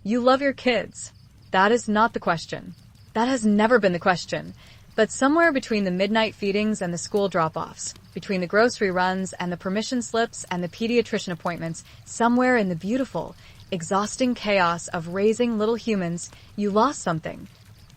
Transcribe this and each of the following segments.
You love your kids. That is not the question. That has never been the question. But somewhere between the midnight feedings and the school drop-offs, between the grocery runs and the permission slips and the pediatrician appointments, somewhere in the beautiful, exhausting chaos of raising little humans, you lost something.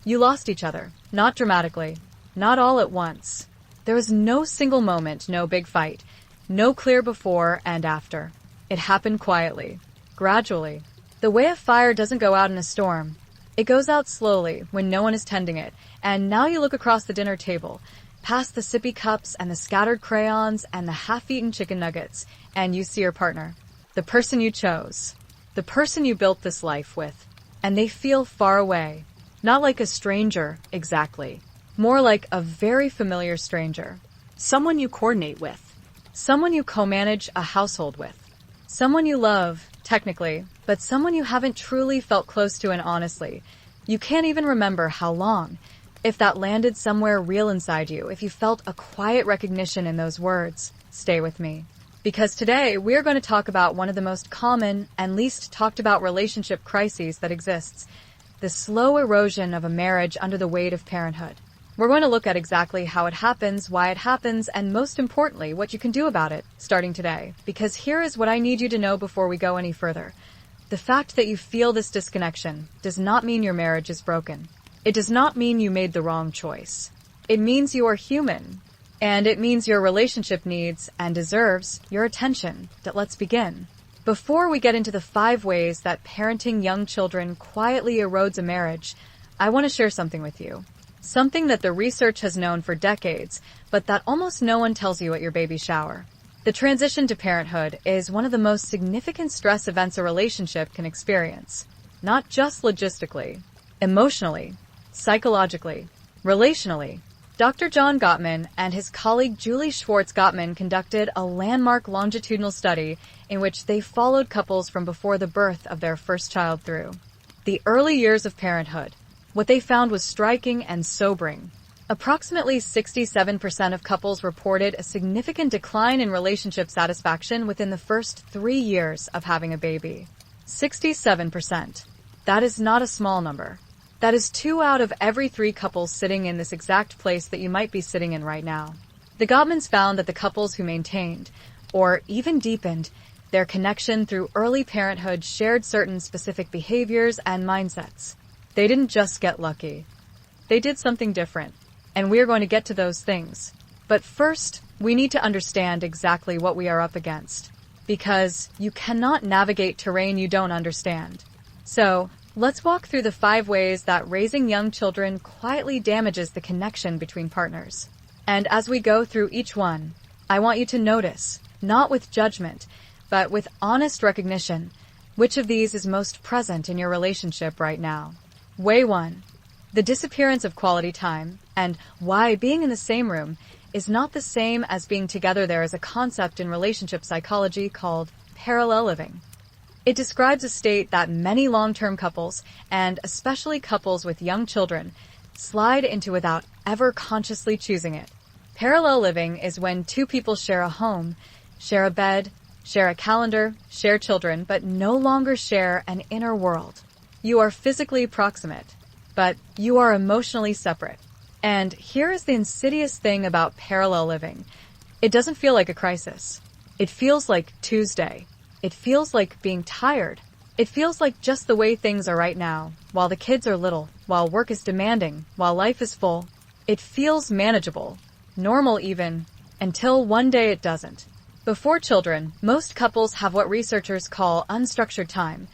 You lost each other. Not dramatically. Not all at once. There was no single moment, no big fight. No clear before and after. It happened quietly. Gradually. The way a fire doesn't go out in a storm. It goes out slowly when no one is tending it, and now you look across the dinner table, past the sippy cups and the scattered crayons and the half-eaten chicken nuggets, and you see your partner. The person you chose. The person you built this life with. And they feel far away. Not like a stranger, exactly. More like a very familiar stranger. Someone you coordinate with. Someone you co-manage a household with. Someone you love, technically, but someone you haven't truly felt close to and honestly. You can't even remember how long. If that landed somewhere real inside you, if you felt a quiet recognition in those words, stay with me. Because today, we're going to talk about one of the most common and least talked about relationship crises that exists. The slow erosion of a marriage under the weight of parenthood. We're going to look at exactly how it happens, why it happens, and most importantly, what you can do about it, starting today. Because here is what I need you to know before we go any further. The fact that you feel this disconnection does not mean your marriage is broken. It does not mean you made the wrong choice. It means you are human. And it means your relationship needs and deserves your attention. Let's begin. Before we get into the 5 ways that parenting young children quietly erodes a marriage, I want to share something with you. Something that the research has known for decades, but that almost no one tells you at your baby shower. The transition to parenthood is one of the most significant stress events a relationship can experience. Not just logistically, emotionally, psychologically, relationally. Dr. John Gottman and his colleague Julie Schwartz-Gottman conducted a landmark longitudinal study in which they followed couples from before the birth of their first child through the early years of parenthood. What they found was striking and sobering. Approximately 67% of couples reported a significant decline in relationship satisfaction within the first 3 years of having a baby. 67%. That is not a small number. That is 2 out of every 3 couples sitting in this exact place that you might be sitting in right now. The Gottmans found that the couples who maintained, or even deepened, their connection through early parenthood shared certain specific behaviors and mindsets. They didn't just get lucky. They did something different, and we're going to get to those things. But first, we need to understand exactly what we are up against, because you cannot navigate terrain you don't understand. So, let's walk through the 5 ways that raising young children quietly damages the connection between partners. And as we go through each one, I want you to notice, not with judgment, but with honest recognition, which of these is most present in your relationship right now. Way 1. The disappearance of quality time, and why being in the same room is not the same as being together. There is a concept in relationship psychology called parallel living. It describes a state that many long-term couples, and especially couples with young children, slide into without ever consciously choosing it. Parallel living is when 2 people share a home, share a bed, share a calendar, share children, but no longer share an inner world. You are physically proximate, but you are emotionally separate. And here is the insidious thing about parallel living. It doesn't feel like a crisis. It feels like Tuesday. It feels like being tired. It feels like just the way things are right now, while the kids are little, while work is demanding, while life is full. It feels manageable, normal even, until one day it doesn't. Before children, most couples have what researchers call unstructured time.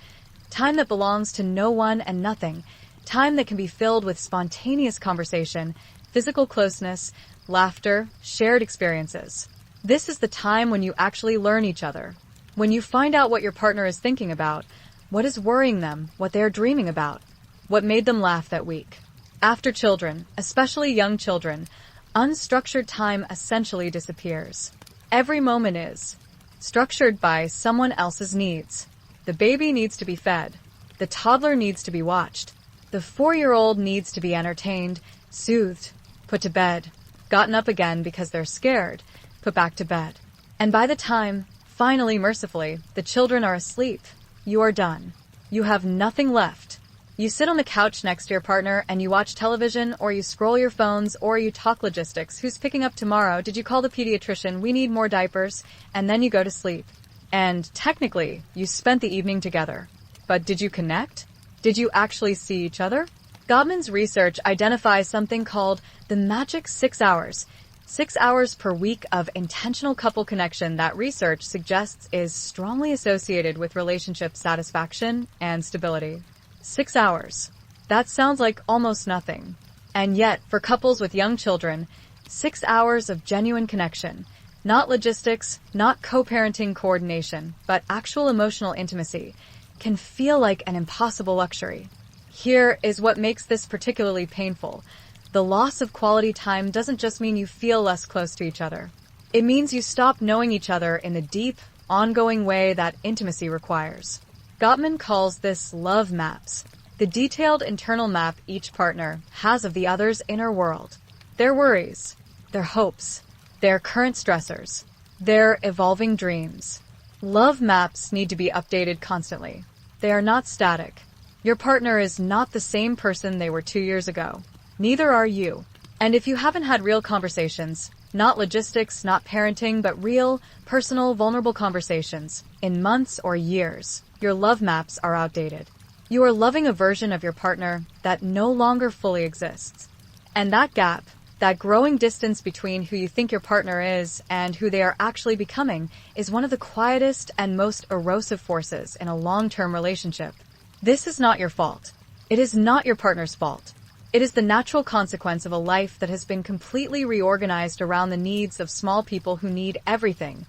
Time that belongs to no one and nothing. Time that can be filled with spontaneous conversation, physical closeness, laughter, shared experiences. This is the time when you actually learn each other. When you find out what your partner is thinking about, what is worrying them, what they are dreaming about, what made them laugh that week. After children, especially young children, unstructured time essentially disappears. Every moment is structured by someone else's needs. The baby needs to be fed. The toddler needs to be watched. The 4-year-old needs to be entertained, soothed, put to bed, gotten up again because they're scared, put back to bed. And by the time, finally, mercifully, the children are asleep, you are done. You have nothing left. You sit on the couch next to your partner and you watch television, or you scroll your phones, or you talk logistics. Who's picking up tomorrow? Did you call the pediatrician? We need more diapers. And then you go to sleep. And technically, you spent the evening together. But did you connect? Did you actually see each other? Gottman's research identifies something called the magic 6 hours. 6 hours per week of intentional couple connection that research suggests is strongly associated with relationship satisfaction and stability. 6 hours. That sounds like almost nothing. And yet, for couples with young children, 6 hours of genuine connection, not logistics, not co-parenting coordination, but actual emotional intimacy, can feel like an impossible luxury. Here is what makes this particularly painful. The loss of quality time doesn't just mean you feel less close to each other. It means you stop knowing each other in the deep, ongoing way that intimacy requires. Gottman calls this love maps, the detailed internal map each partner has of the other's inner world, their worries, their hopes, their current stressors, their evolving dreams. Love maps need to be updated constantly. They are not static. Your partner is not the same person they were 2 years ago. Neither are you. And if you haven't had real conversations, not logistics, not parenting, but real, personal, vulnerable conversations, in months or years, your love maps are outdated. You are loving a version of your partner that no longer fully exists. And that gap, that growing distance between who you think your partner is and who they are actually becoming, is one of the quietest and most erosive forces in a long-term relationship. This is not your fault. It is not your partner's fault. It is the natural consequence of a life that has been completely reorganized around the needs of small people who need everything,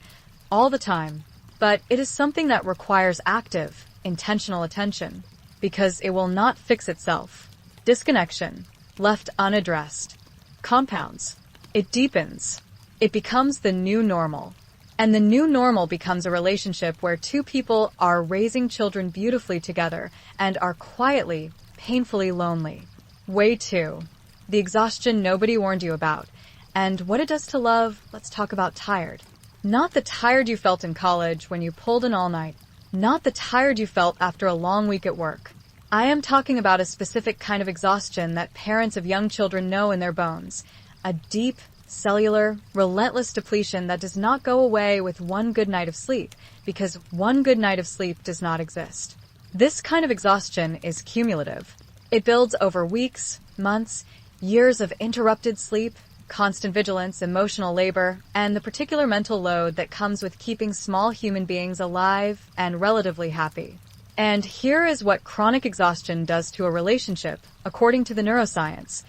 all the time. But it is something that requires active, intentional attention, because it will not fix itself. Disconnection, left unaddressed, compounds. It deepens. It becomes the new normal. And the new normal becomes a relationship where two people are raising children beautifully together and are quietly, painfully lonely. Way 2. The exhaustion nobody warned you about. And what it does to love, let's talk about tired. Not the tired you felt in college when you pulled an all-night. Not the tired you felt after a long week at work. I am talking about a specific kind of exhaustion that parents of young children know in their bones. A deep, cellular, relentless depletion that does not go away with one good night of sleep, because one good night of sleep does not exist. This kind of exhaustion is cumulative. It builds over weeks, months, years of interrupted sleep, constant vigilance, emotional labor, and the particular mental load that comes with keeping small human beings alive and relatively happy. And here is what chronic exhaustion does to a relationship, according to the neuroscience.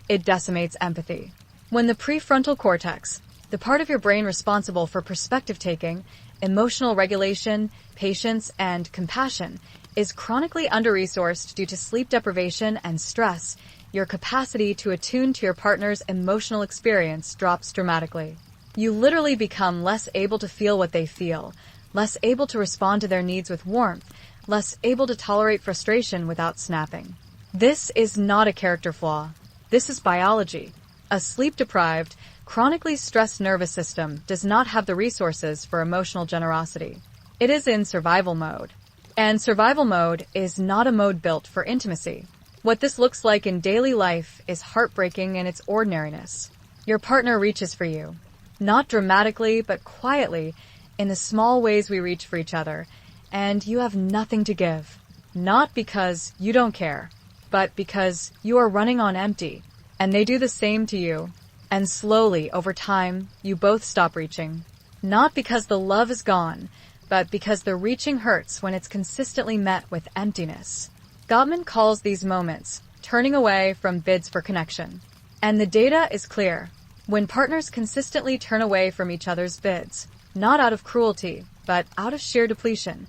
It decimates empathy. When the prefrontal cortex, the part of your brain responsible for perspective taking, emotional regulation, patience, and compassion, is chronically under-resourced due to sleep deprivation and stress, your capacity to attune to your partner's emotional experience drops dramatically. You literally become less able to feel what they feel, less able to respond to their needs with warmth, less able to tolerate frustration without snapping. This is not a character flaw. This is biology. A sleep-deprived, chronically stressed nervous system does not have the resources for emotional generosity. It is in survival mode. And survival mode is not a mode built for intimacy. What this looks like in daily life is heartbreaking in its ordinariness. Your partner reaches for you, not dramatically, but quietly, in the small ways we reach for each other, and you have nothing to give. Not because you don't care, but because you are running on empty, and they do the same to you. And slowly, over time, you both stop reaching. Not because the love is gone, but because the reaching hurts when it's consistently met with emptiness. Gottman calls these moments turning away from bids for connection. And the data is clear. When partners consistently turn away from each other's bids, not out of cruelty, but out of sheer depletion,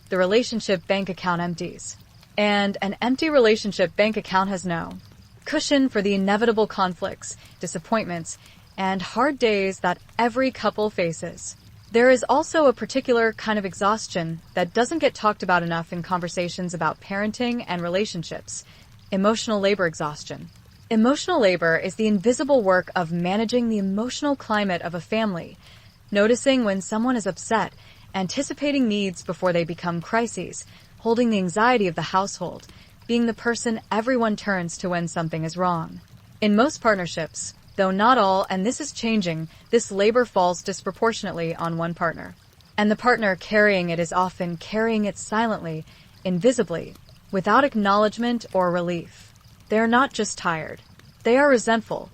the relationship bank account empties. And an empty relationship bank account has no cushion for the inevitable conflicts, disappointments, and hard days that every couple faces. There is also a particular kind of exhaustion that doesn't get talked about enough in conversations about parenting and relationships: emotional labor exhaustion. Emotional labor is the invisible work of managing the emotional climate of a family, noticing when someone is upset, anticipating needs before they become crises, holding the anxiety of the household, being the person everyone turns to when something is wrong. In most partnerships, though not all, and this is changing, this labor falls disproportionately on one partner. And the partner carrying it is often carrying it silently, invisibly, without acknowledgement or relief. They are not just tired. They are resentful,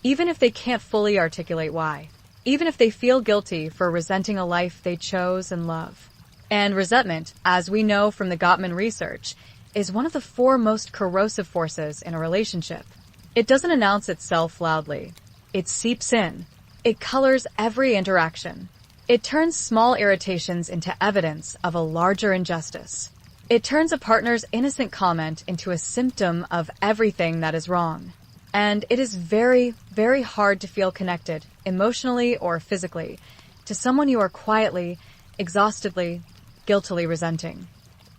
even if they can't fully articulate why. Even if they feel guilty for resenting a life they chose and love. And resentment, as we know from the Gottman research, is one of the 4 most corrosive forces in a relationship. It doesn't announce itself loudly. It seeps in. It colors every interaction. It turns small irritations into evidence of a larger injustice. It turns a partner's innocent comment into a symptom of everything that is wrong. And it is very, very hard to feel connected, emotionally or physically, to someone you are quietly, exhaustedly, guiltily resenting.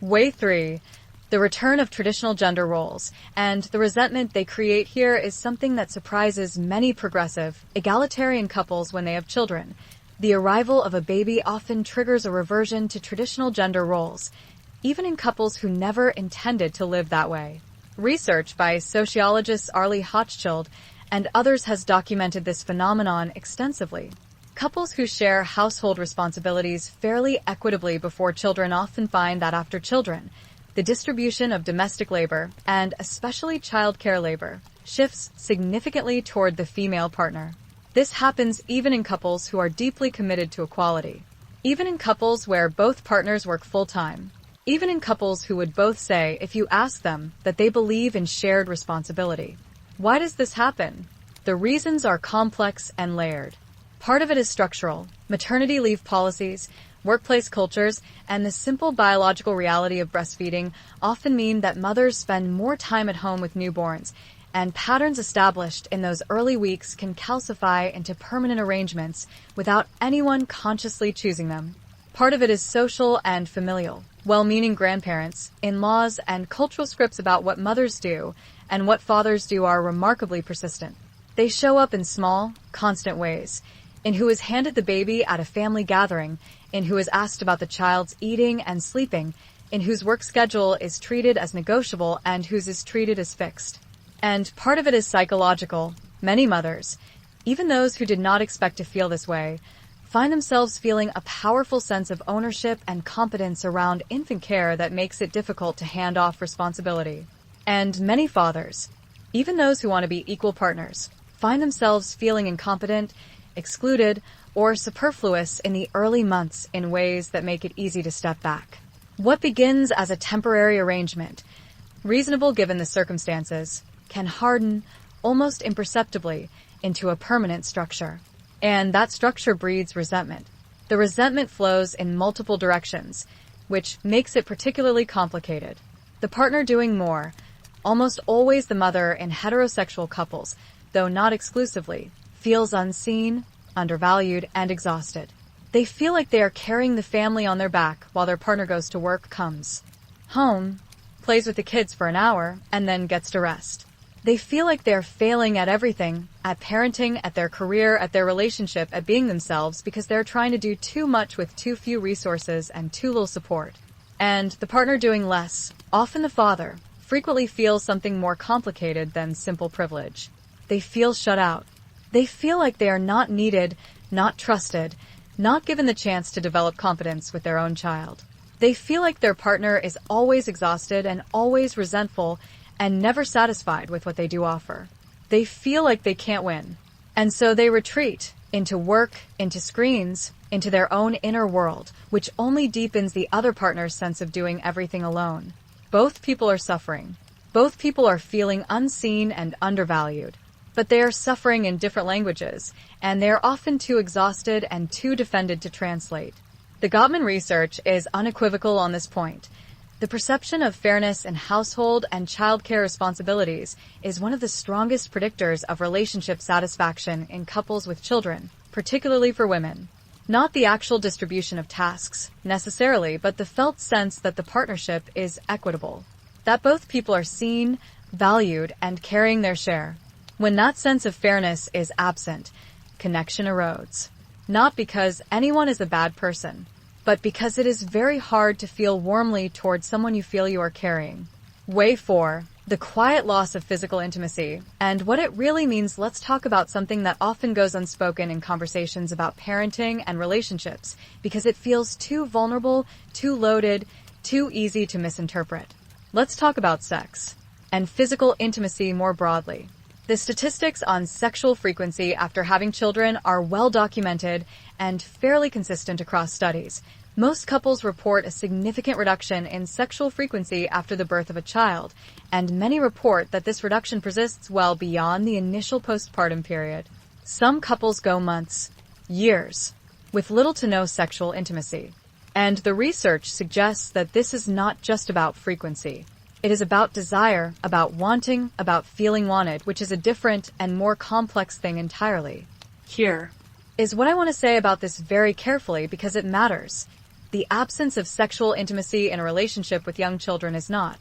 Way 3. The return of traditional gender roles, and the resentment they create here is something that surprises many progressive, egalitarian couples when they have children. The arrival of a baby often triggers a reversion to traditional gender roles, even in couples who never intended to live that way. Research by sociologists Arlie Hochschild and others has documented this phenomenon extensively. Couples who share household responsibilities fairly equitably before children often find that after children, the distribution of domestic labor, and especially childcare labor, shifts significantly toward the female partner. This happens even in couples who are deeply committed to equality. Even in couples where both partners work full-time. Even in couples who would both say, if you ask them, that they believe in shared responsibility. Why does this happen? The reasons are complex and layered. Part of it is structural. Maternity leave policies, workplace cultures, and the simple biological reality of breastfeeding often mean that mothers spend more time at home with newborns, and patterns established in those early weeks can calcify into permanent arrangements without anyone consciously choosing them. Part of it is social and familial. Well-meaning grandparents, in-laws, and cultural scripts about what mothers do and what fathers do are remarkably persistent. They show up in small, constant ways, in who is handed the baby at a family gathering, in who is asked about the child's eating and sleeping, in whose work schedule is treated as negotiable and whose is treated as fixed. And part of it is psychological. Many mothers, even those who did not expect to feel this way, find themselves feeling a powerful sense of ownership and competence around infant care that makes it difficult to hand off responsibility. And many fathers, even those who want to be equal partners, find themselves feeling incompetent, excluded, or superfluous in the early months in ways that make it easy to step back. What begins as a temporary arrangement, reasonable given the circumstances, can harden, almost imperceptibly, into a permanent structure. And that structure breeds resentment. The resentment flows in multiple directions, which makes it particularly complicated. The partner doing more, almost always the mother in heterosexual couples, though not exclusively, feels unseen, undervalued, and exhausted. They feel like they are carrying the family on their back while their partner goes to work, comes home, plays with the kids for an hour, and then gets to rest. They feel like they're failing at everything, at parenting, at their career, at their relationship, at being themselves, because they're trying to do too much with too few resources and too little support. And the partner doing less, often the father, frequently feels something more complicated than simple privilege. They feel shut out. They feel like they are not needed, not trusted, not given the chance to develop competence with their own child. They feel like their partner is always exhausted and always resentful and never satisfied with what they do offer. They feel like they can't win. And so they retreat into work, into screens, into their own inner world, which only deepens the other partner's sense of doing everything alone. Both people are suffering. Both people are feeling unseen and undervalued. But they are suffering in different languages, and they are often too exhausted and too defended to translate. The Gottman research is unequivocal on this point. The perception of fairness in household and childcare responsibilities is one of the strongest predictors of relationship satisfaction in couples with children, particularly for women. Not the actual distribution of tasks, necessarily, but the felt sense that the partnership is equitable, that both people are seen, valued, and carrying their share. When that sense of fairness is absent, connection erodes. Not because anyone is a bad person, but because it is very hard to feel warmly towards someone you feel you are carrying. Way 4. The quiet loss of physical intimacy. And what it really means, let's talk about something that often goes unspoken in conversations about parenting and relationships, because it feels too vulnerable, too loaded, too easy to misinterpret. Let's talk about sex and physical intimacy more broadly. The statistics on sexual frequency after having children are well documented and fairly consistent across studies. Most couples report a significant reduction in sexual frequency after the birth of a child, and many report that this reduction persists well beyond the initial postpartum period. Some couples go months, years, with little to no sexual intimacy. And the research suggests that this is not just about frequency. It is about desire, about wanting, about feeling wanted, which is a different and more complex thing entirely. Here is what I want to say about this very carefully because it matters. The absence of sexual intimacy in a relationship with young children is not,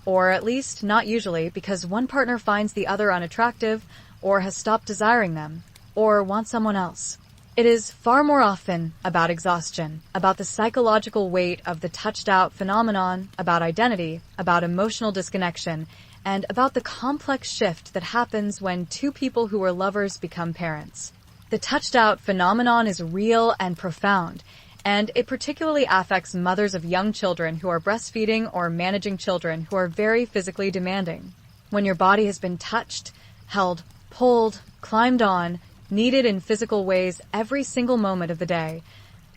or at least not usually, because one partner finds the other unattractive, or has stopped desiring them, or wants someone else. It is far more often about exhaustion, about the psychological weight of the touched-out phenomenon, about identity, about emotional disconnection, and about the complex shift that happens when two people who were lovers become parents. The touched-out phenomenon is real and profound, and it particularly affects mothers of young children who are breastfeeding or managing children who are very physically demanding. When your body has been touched, held, pulled, climbed on, needed in physical ways every single moment of the day,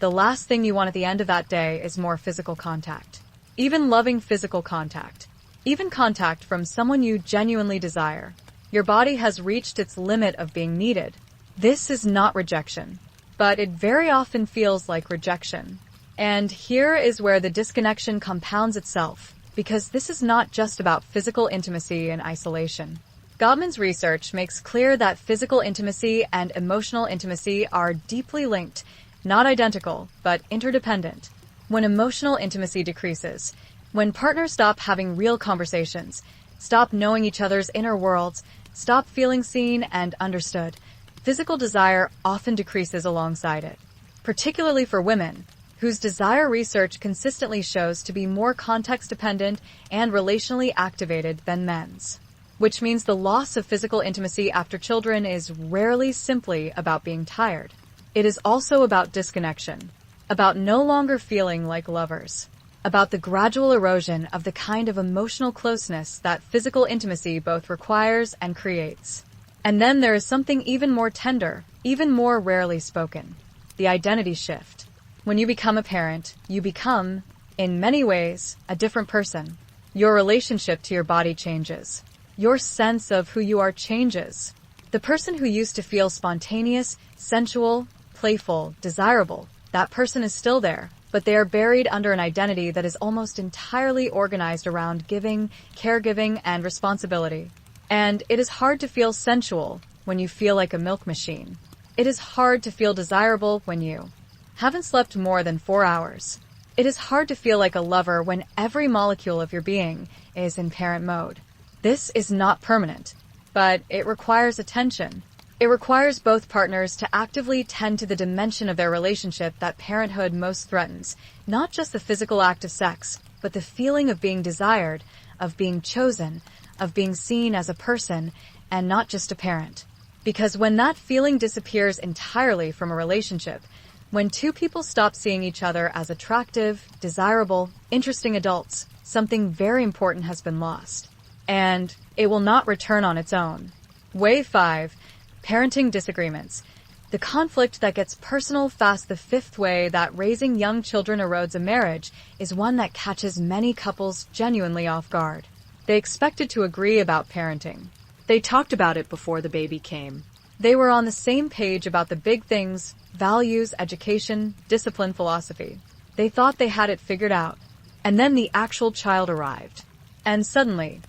the last thing you want at the end of that day is more physical contact. Even loving physical contact. Even contact from someone you genuinely desire. Your body has reached its limit of being needed. This is not rejection, but it very often feels like rejection. And here is where the disconnection compounds itself, because this is not just about physical intimacy in isolation. Gottman's research makes clear that physical intimacy and emotional intimacy are deeply linked, not identical, but interdependent. When emotional intimacy decreases, when partners stop having real conversations, stop knowing each other's inner worlds, stop feeling seen and understood, physical desire often decreases alongside it, particularly for women, whose desire research consistently shows to be more context-dependent and relationally activated than men's. Which means the loss of physical intimacy after children is rarely simply about being tired. It is also about disconnection, about no longer feeling like lovers, about the gradual erosion of the kind of emotional closeness that physical intimacy both requires and creates. And then there is something even more tender, even more rarely spoken, the identity shift. When you become a parent, you become, in many ways, a different person. Your relationship to your body changes. Your sense of who you are changes. The person who used to feel spontaneous, sensual, playful, desirable, that person is still there, but they are buried under an identity that is almost entirely organized around giving, caregiving, and responsibility. And it is hard to feel sensual when you feel like a milk machine. It is hard to feel desirable when you haven't slept more than 4 hours. It is hard to feel like a lover when every molecule of your being is in parent mode. This is not permanent, but it requires attention. It requires both partners to actively tend to the dimension of their relationship that parenthood most threatens, not just the physical act of sex, but the feeling of being desired, of being chosen, of being seen as a person, and not just a parent. Because when that feeling disappears entirely from a relationship, when two people stop seeing each other as attractive, desirable, interesting adults, something very important has been lost. And it will not return on its own. Way 5. Parenting disagreements. The conflict that gets personal fast, the fifth way that raising young children erodes a marriage, is one that catches many couples genuinely off guard. They expected to agree about parenting. They talked about it before the baby came. They were on the same page about the big things, values, education, discipline, philosophy. They thought they had it figured out. And then the actual child arrived. And suddenly,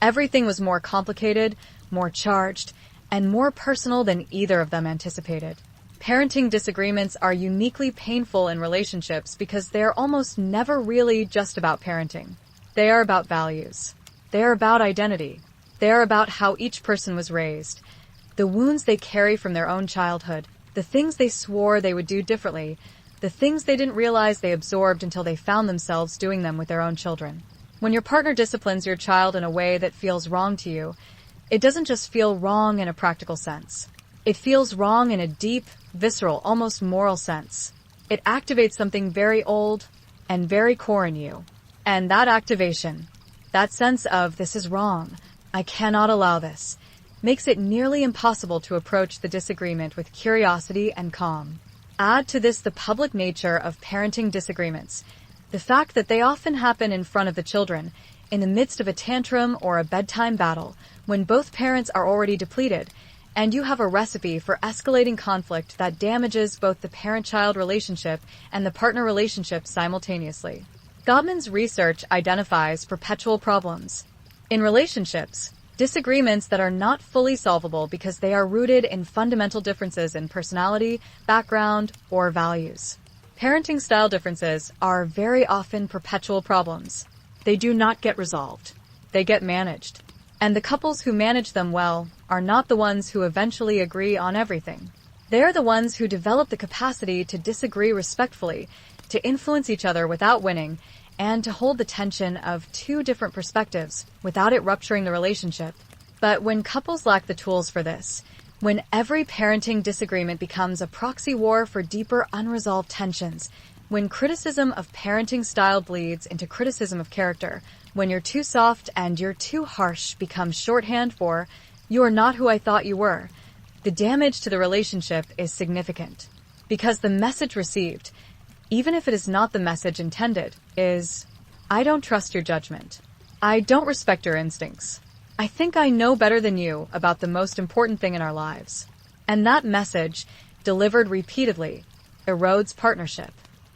everything was more complicated, more charged, and more personal than either of them anticipated. Parenting disagreements are uniquely painful in relationships because they are almost never really just about parenting. They are about values. They are about identity. They are about how each person was raised, the wounds they carry from their own childhood, the things they swore they would do differently, the things they didn't realize they absorbed until they found themselves doing them with their own children. When your partner disciplines your child in a way that feels wrong to you, it doesn't just feel wrong in a practical sense. It feels wrong in a deep, visceral, almost moral sense. It activates something very old and very core in you. And that activation, that sense of this is wrong, I cannot allow this, makes it nearly impossible to approach the disagreement with curiosity and calm. Add to this the public nature of parenting disagreements, the fact that they often happen in front of the children, in the midst of a tantrum or a bedtime battle, when both parents are already depleted, and you have a recipe for escalating conflict that damages both the parent-child relationship and the partner relationship simultaneously. Gottman's research identifies perpetual problems. In relationships, disagreements that are not fully solvable because they are rooted in fundamental differences in personality, background, or values. Parenting style differences are very often perpetual problems. They do not get resolved. They get managed. And the couples who manage them well are not the ones who eventually agree on everything. They are the ones who develop the capacity to disagree respectfully, to influence each other without winning, and to hold the tension of two different perspectives without it rupturing the relationship. But when couples lack the tools for this, when every parenting disagreement becomes a proxy war for deeper unresolved tensions, when criticism of parenting style bleeds into criticism of character, when you're too soft and you're too harsh become shorthand for, you are not who I thought you were, the damage to the relationship is significant. Because the message received, even if it is not the message intended, is, I don't trust your judgment. I don't respect your instincts. I think I know better than you about the most important thing in our lives. And that message, delivered repeatedly, erodes partnership.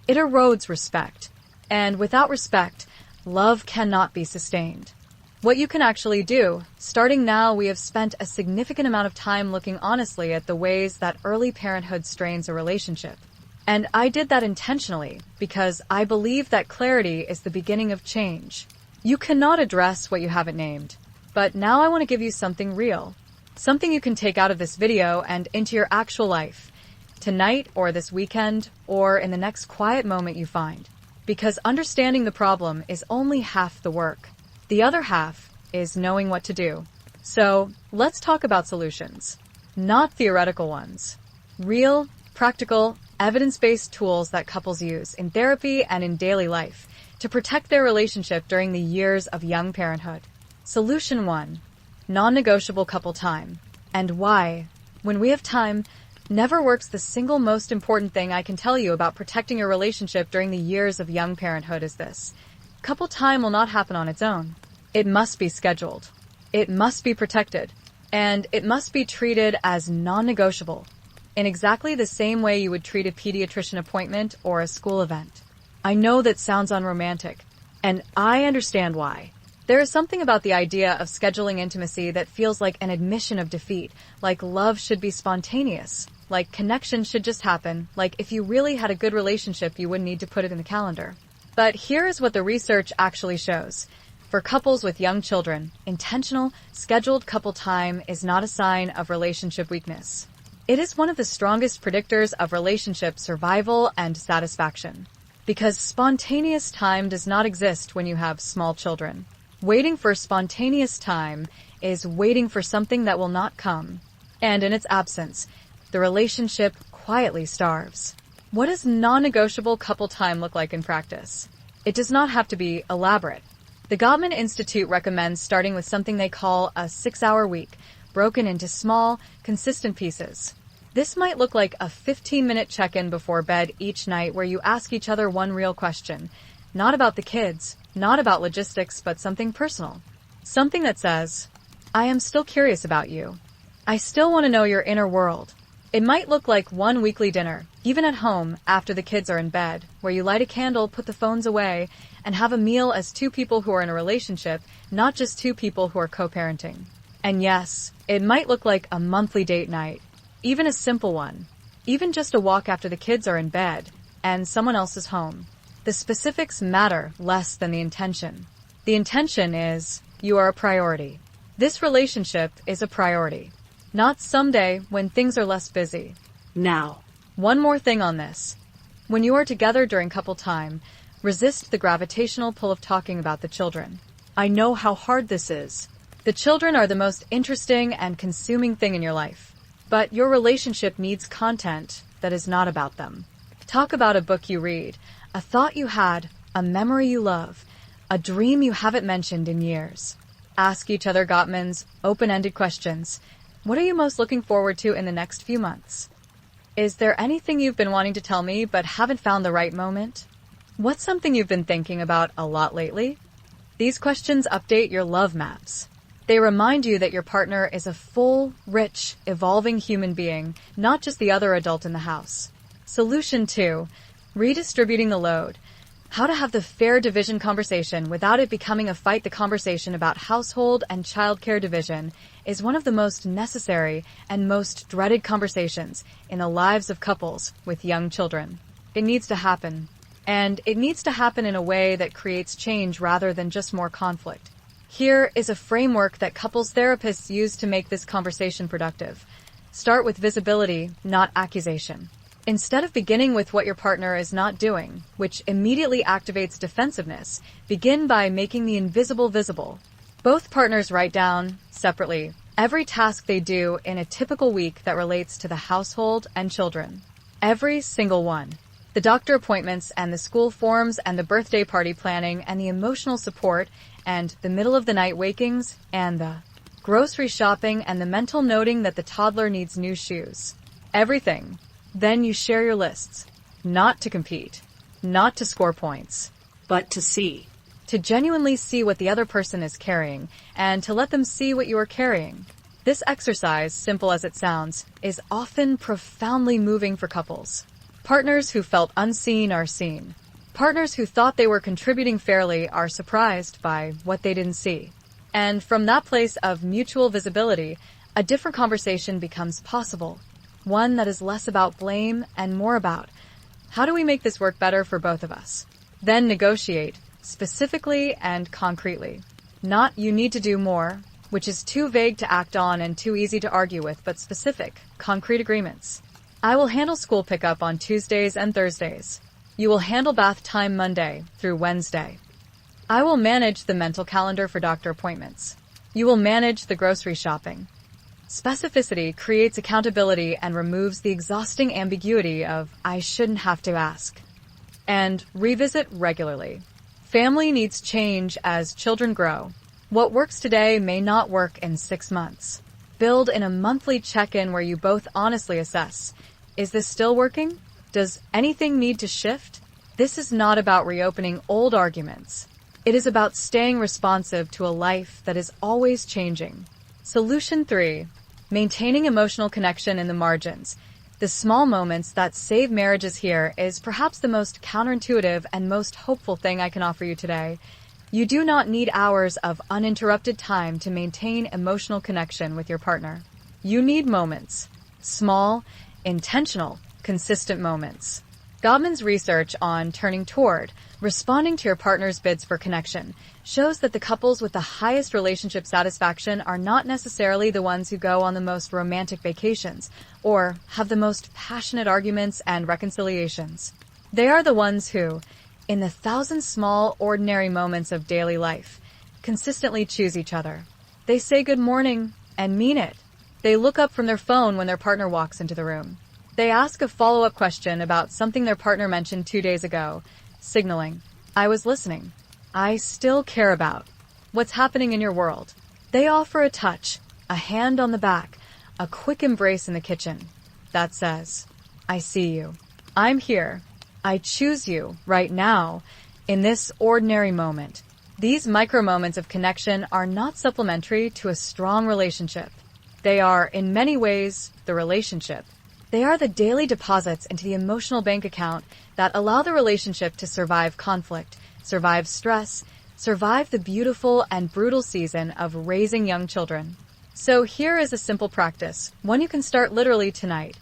It erodes respect. And without respect, love cannot be sustained. What you can actually do, starting now, we have spent a significant amount of time looking honestly at the ways that early parenthood strains a relationship. And I did that intentionally because I believe that clarity is the beginning of change. You cannot address what you haven't named. But now I want to give you something real. Something you can take out of this video and into your actual life. Tonight or this weekend or in the next quiet moment you find. Because understanding the problem is only half the work. The other half is knowing what to do. So let's talk about solutions. Not theoretical ones. Real, practical, evidence-based tools that couples use in therapy and in daily life to protect their relationship during the years of young parenthood. Solution 1. Non-negotiable couple time. And why, when we have time, never works. The single most important thing I can tell you about protecting your relationship during the years of young parenthood is this. Couple time will not happen on its own. It must be scheduled. It must be protected. And it must be treated as non-negotiable, in exactly the same way you would treat a pediatrician appointment or a school event. I know that sounds unromantic, and I understand why. There is something about the idea of scheduling intimacy that feels like an admission of defeat, like love should be spontaneous, like connection should just happen, like if you really had a good relationship you wouldn't need to put it in the calendar. But here is what the research actually shows. For couples with young children, intentional, scheduled couple time is not a sign of relationship weakness. It is one of the strongest predictors of relationship survival and satisfaction. Because spontaneous time does not exist when you have small children. Waiting for spontaneous time is waiting for something that will not come. And in its absence, the relationship quietly starves. What does non-negotiable couple time look like in practice? It does not have to be elaborate. The Gottman Institute recommends starting with something they call a 6-hour week, broken into small, consistent pieces. This might look like a 15-minute check-in before bed each night where you ask each other one real question, not about the kids, not about logistics, but something personal. Something that says, I am still curious about you. I still want to know your inner world. It might look like one weekly dinner, even at home after the kids are in bed, where you light a candle, put the phones away, and have a meal as two people who are in a relationship, not just two people who are co-parenting. And yes, it might look like a monthly date night, even a simple one, even just a walk after the kids are in bed and someone else is home. The specifics matter less than the intention. The intention is, you are a priority. This relationship is a priority. Not someday when things are less busy. Now. One more thing on this. When you are together during couple time, resist the gravitational pull of talking about the children. I know how hard this is. The children are the most interesting and consuming thing in your life. But your relationship needs content that is not about them. Talk about a book you read, a thought you had, a memory you love, a dream you haven't mentioned in years. Ask each other Gottman's open-ended questions. What are you most looking forward to in the next few months? Is there anything you've been wanting to tell me but haven't found the right moment? What's something you've been thinking about a lot lately? These questions update your love maps. They remind you that your partner is a full, rich, evolving human being, not just the other adult in the house. Solution 2. Redistributing the load. How to have the fair division conversation without it becoming a fight. The conversation about household and childcare division is one of the most necessary and most dreaded conversations in the lives of couples with young children. It needs to happen. And it needs to happen in a way that creates change rather than just more conflict. Here is a framework that couples therapists use to make this conversation productive. Start with visibility, not accusation. Instead of beginning with what your partner is not doing, which immediately activates defensiveness, begin by making the invisible visible. Both partners write down, separately, every task they do in a typical week that relates to the household and children. Every single one. The doctor appointments and the school forms and the birthday party planning and the emotional support and the middle of the night wakings and the grocery shopping and the mental noting that the toddler needs new shoes. Everything. Then you share your lists. Not to compete. Not to score points. But to see. To genuinely see what the other person is carrying and to let them see what you are carrying. This exercise, simple as it sounds, is often profoundly moving for couples. Partners who felt unseen are seen. Partners who thought they were contributing fairly are surprised by what they didn't see. And from that place of mutual visibility, a different conversation becomes possible. One that is less about blame and more about, how do we make this work better for both of us? Then negotiate, specifically and concretely. Not you need to do more, which is too vague to act on and too easy to argue with, but specific, concrete agreements. I will handle school pickup on Tuesdays and Thursdays. You will handle bath time Monday through Wednesday. I will manage the mental calendar for doctor appointments. You will manage the grocery shopping. Specificity creates accountability and removes the exhausting ambiguity of I shouldn't have to ask. And revisit regularly. Family needs change as children grow. What works today may not work in 6 months. Build in a monthly check-in where you both honestly assess. Is this still working? Does anything need to shift? This is not about reopening old arguments. It is about staying responsive to a life that is always changing. Solution 3. Maintaining emotional connection in the margins. The small moments that save marriages here is perhaps the most counterintuitive and most hopeful thing I can offer you today. You do not need hours of uninterrupted time to maintain emotional connection with your partner. You need moments. Small, intentional, consistent moments. Gottman's research on turning toward, responding to your partner's bids for connection, shows that the couples with the highest relationship satisfaction are not necessarily the ones who go on the most romantic vacations or have the most passionate arguments and reconciliations. They are the ones who, in the 1,000 small, ordinary moments of daily life, consistently choose each other. They say good morning and mean it. They look up from their phone when their partner walks into the room. They ask a follow-up question about something their partner mentioned 2 days ago, signaling, I was listening. I still care about what's happening in your world. They offer a touch, a hand on the back, a quick embrace in the kitchen that says, I see you. I'm here. I choose you right now in this ordinary moment. These micro moments of connection are not supplementary to a strong relationship. They are, in many ways, the relationship. They are the daily deposits into the emotional bank account that allow the relationship to survive conflict, survive stress, survive the beautiful and brutal season of raising young children. So here is a simple practice, one you can start literally tonight.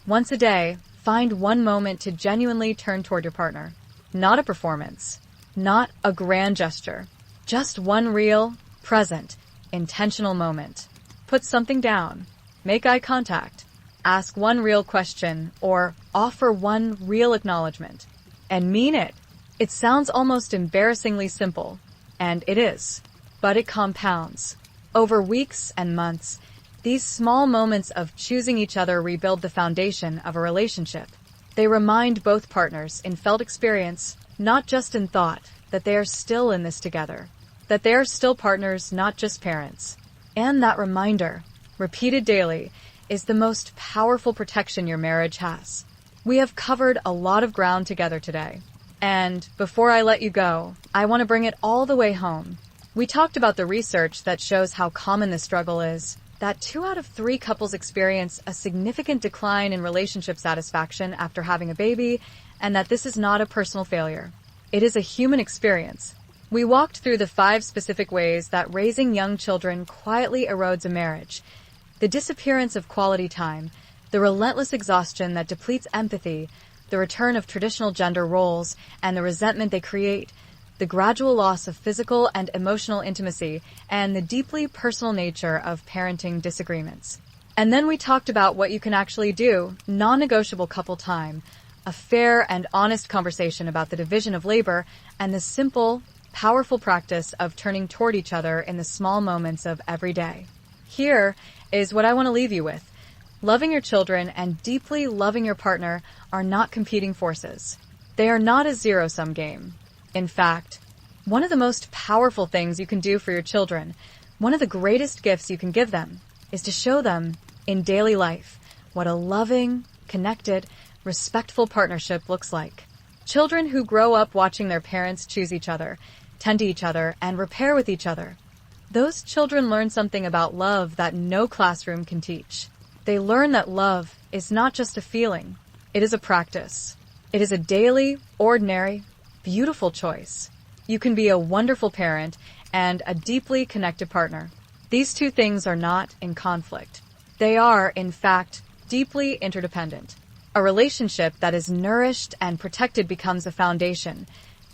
Once a day, find one moment to genuinely turn toward your partner. Not a performance, not a grand gesture, just one real, present, intentional moment. Put something down, make eye contact, ask one real question or offer one real acknowledgement. And mean it. It sounds almost embarrassingly simple, and it is, but it compounds. Over weeks and months, these small moments of choosing each other rebuild the foundation of a relationship. They remind both partners in felt experience, not just in thought, that they are still in this together, that they are still partners, not just parents. And that reminder, repeated daily, is the most powerful protection your marriage has. We have covered a lot of ground together today. And before I let you go, I want to bring it all the way home. We talked about the research that shows how common this struggle is, that 2 out of 3 couples experience a significant decline in relationship satisfaction after having a baby, and that this is not a personal failure. It is a human experience. We walked through the 5 specific ways that raising young children quietly erodes a marriage: the disappearance of quality time, the relentless exhaustion that depletes empathy, the return of traditional gender roles and the resentment they create, the gradual loss of physical and emotional intimacy, and the deeply personal nature of parenting disagreements. And then we talked about what you can actually do, non-negotiable couple time, a fair and honest conversation about the division of labor, and the simple, powerful practice of turning toward each other in the small moments of every day. Here is what I want to leave you with. Loving your children and deeply loving your partner are not competing forces. They are not a zero-sum game. In fact, one of the most powerful things you can do for your children, one of the greatest gifts you can give them, is to show them, in daily life, what a loving, connected, respectful partnership looks like. Children who grow up watching their parents choose each other, tend to each other, and repair with each other. Those children learn something about love that no classroom can teach. They learn that love is not just a feeling, it is a practice. It is a daily, ordinary, beautiful choice. You can be a wonderful parent and a deeply connected partner. These 2 things are not in conflict. They are, in fact, deeply interdependent. A relationship that is nourished and protected becomes a foundation,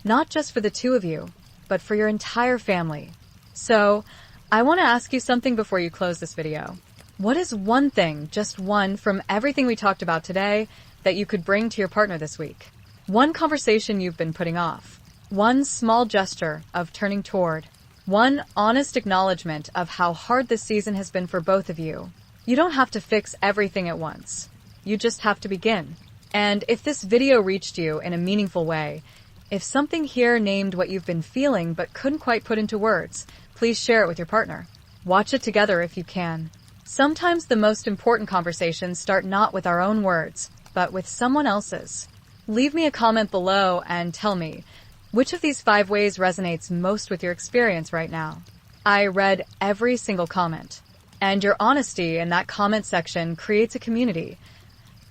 not just for the 2 of you, but for your entire family. So, I want to ask you something before you close this video. What is one thing, just one, from everything we talked about today that you could bring to your partner this week? One conversation you've been putting off. One small gesture of turning toward. One honest acknowledgement of how hard this season has been for both of you. You don't have to fix everything at once. You just have to begin. And if this video reached you in a meaningful way, if something here named what you've been feeling but couldn't quite put into words, please share it with your partner. Watch it together if you can. Sometimes the most important conversations start not with our own words, but with someone else's. Leave me a comment below and tell me, which of these 5 ways resonates most with your experience right now? I read every single comment, and your honesty in that comment section creates a community.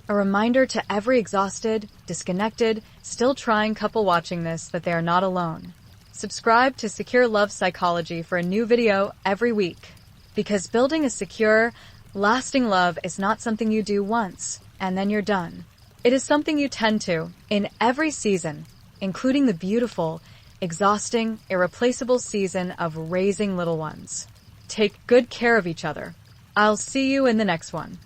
A reminder to every exhausted, disconnected, still trying couple watching this that they are not alone. Subscribe to Secure Love Psychology for a new video every week. Because building a secure, lasting love is not something you do once, and then you're done. It is something you tend to in every season, including the beautiful, exhausting, irreplaceable season of raising little ones. Take good care of each other. I'll see you in the next one.